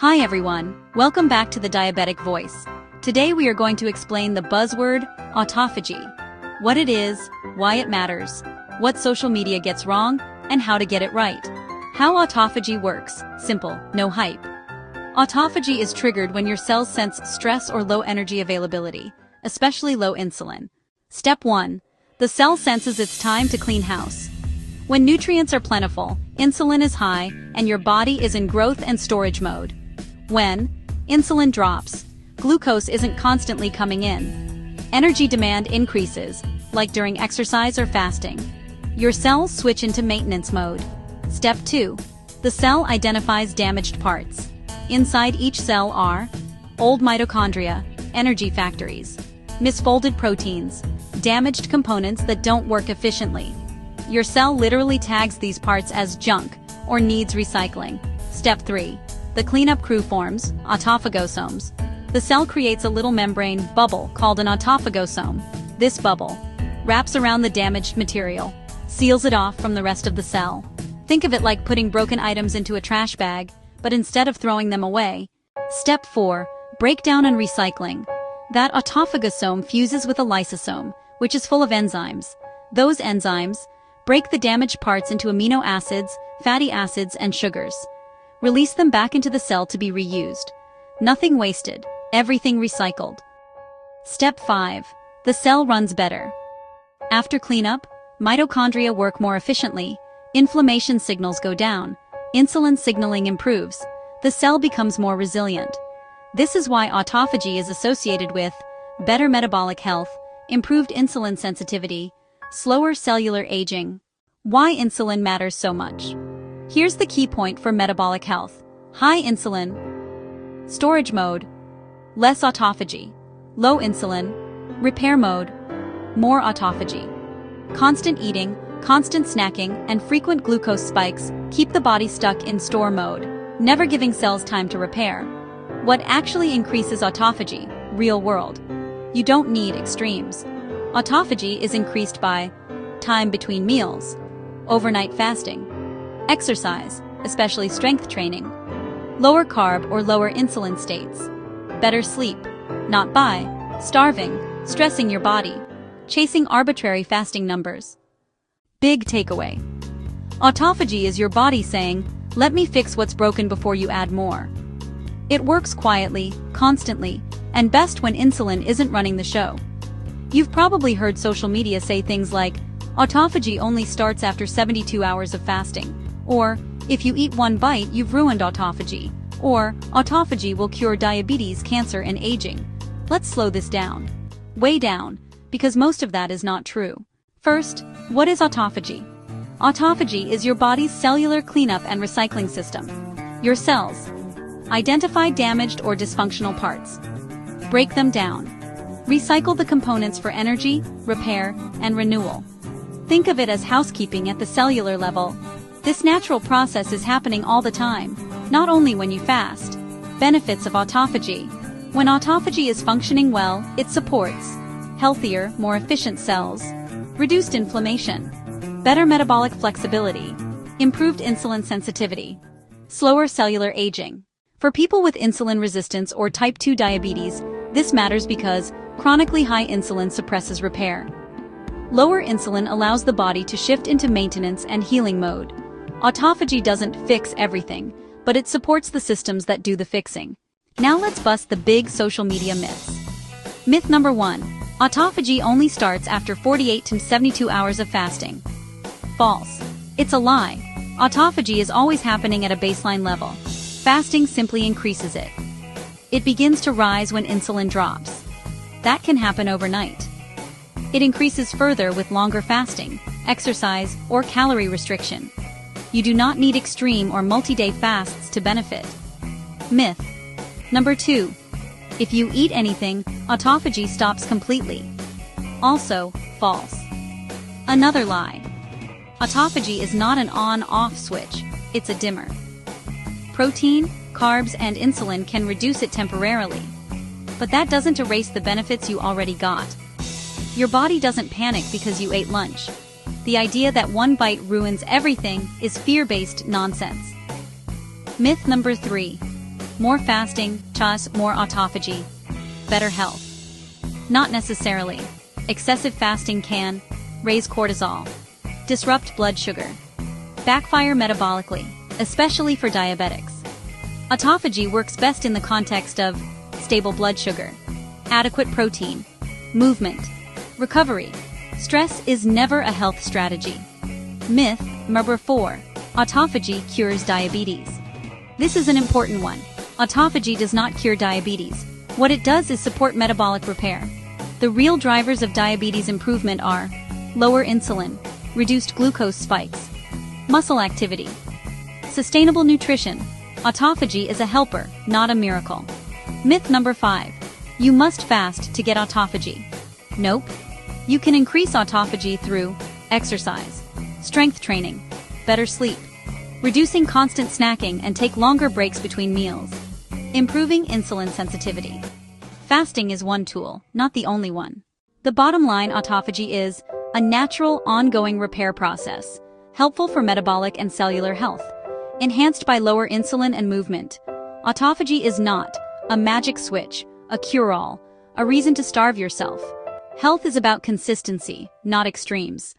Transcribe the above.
Hi everyone, welcome back to the Diabetic Voice. Today we are going to explain the buzzword, autophagy. What it is, why it matters, what social media gets wrong, and how to get it right. How autophagy works, simple, no hype. Autophagy is triggered when your cells sense stress or low energy availability, especially low insulin. Step 1. The cell senses it's time to clean house. When nutrients are plentiful, insulin is high, and your body is in growth and storage mode. When insulin drops, glucose isn't constantly coming in. Energy demand increases, like during exercise or fasting. Your cells switch into maintenance mode. Step 2. The cell identifies damaged parts. Inside each cell are old mitochondria, energy factories, misfolded proteins, damaged components that don't work efficiently. Your cell literally tags these parts as junk or needs recycling. Step 3. The cleanup crew forms, autophagosomes. The cell creates a little membrane bubble called an autophagosome. This bubble wraps around the damaged material, seals it off from the rest of the cell. Think of it like putting broken items into a trash bag, but instead of throwing them away. Step 4. Breakdown and recycling. That autophagosome fuses with a lysosome, which is full of enzymes. Those enzymes break the damaged parts into amino acids, fatty acids, and sugars. Release them back into the cell to be reused. Nothing wasted, everything recycled. Step 5. The cell runs better. After cleanup, mitochondria work more efficiently, inflammation signals go down, insulin signaling improves, the cell becomes more resilient. This is why autophagy is associated with better metabolic health, improved insulin sensitivity, slower cellular aging. Why insulin matters so much? Here's the key point for metabolic health. High insulin, storage mode, less autophagy. Low insulin, repair mode, more autophagy. Constant eating, constant snacking, and frequent glucose spikes keep the body stuck in store mode, never giving cells time to repair. What actually increases autophagy? Real world. You don't need extremes. Autophagy is increased by time between meals, overnight fasting, exercise, especially strength training, lower carb or lower insulin states, better sleep, not by starving, stressing your body, chasing arbitrary fasting numbers. Big takeaway. Autophagy is your body saying, let me fix what's broken before you add more. It works quietly, constantly, and best when insulin isn't running the show. You've probably heard social media say things like, autophagy only starts after 72 hours of fasting, or, if you eat one bite you've ruined autophagy, or, autophagy will cure diabetes, cancer, and aging. Let's slow this down. Way down, because most of that is not true. First, what is autophagy? Autophagy is your body's cellular cleanup and recycling system. Your cells identify damaged or dysfunctional parts, break them down, recycle the components for energy, repair, and renewal. Think of it as housekeeping at the cellular level. This natural process is happening all the time, not only when you fast. Benefits of autophagy. When autophagy is functioning well, it supports healthier, more efficient cells, reduced inflammation, better metabolic flexibility, improved insulin sensitivity, slower cellular aging. For people with insulin resistance or type 2 diabetes, this matters because chronically high insulin suppresses repair. Lower insulin allows the body to shift into maintenance and healing mode. Autophagy doesn't fix everything, but it supports the systems that do the fixing. Now let's bust the big social media myths. Myth number 1. Autophagy only starts after 48 to 72 hours of fasting. False. It's a lie. Autophagy is always happening at a baseline level. Fasting simply increases it. It begins to rise when insulin drops. That can happen overnight. It increases further with longer fasting, exercise, or calorie restriction. You do not need extreme or multi-day fasts to benefit. Myth number 2. If you eat anything, autophagy stops completely. Also, false. Another lie. Autophagy is not an on-off switch, it's a dimmer. Protein, carbs, and insulin can reduce it temporarily. But that doesn't erase the benefits you already got. Your body doesn't panic because you ate lunch. The idea that one bite ruins everything is fear-based nonsense. Myth number 3. More fasting, chas, more autophagy. Better health. Not necessarily. Excessive fasting can raise cortisol, disrupt blood sugar, backfire metabolically, especially for diabetics. Autophagy works best in the context of stable blood sugar, adequate protein, movement, recovery. Stress is never a health strategy. Myth number 4. Autophagy cures diabetes. This is an important one. Autophagy does not cure diabetes. What it does is support metabolic repair. The real drivers of diabetes improvement are lower insulin, reduced glucose spikes, muscle activity, sustainable nutrition. Autophagy is a helper, not a miracle. Myth number 5. You must fast to get autophagy. Nope. You can increase autophagy through exercise, strength training, better sleep, reducing constant snacking and take longer breaks between meals, improving insulin sensitivity. Fasting is one tool, not the only one. The bottom line, autophagy is a natural, ongoing repair process, helpful for metabolic and cellular health, enhanced by lower insulin and movement. Autophagy is not a magic switch, a cure-all, a reason to starve yourself. Health is about consistency, not extremes.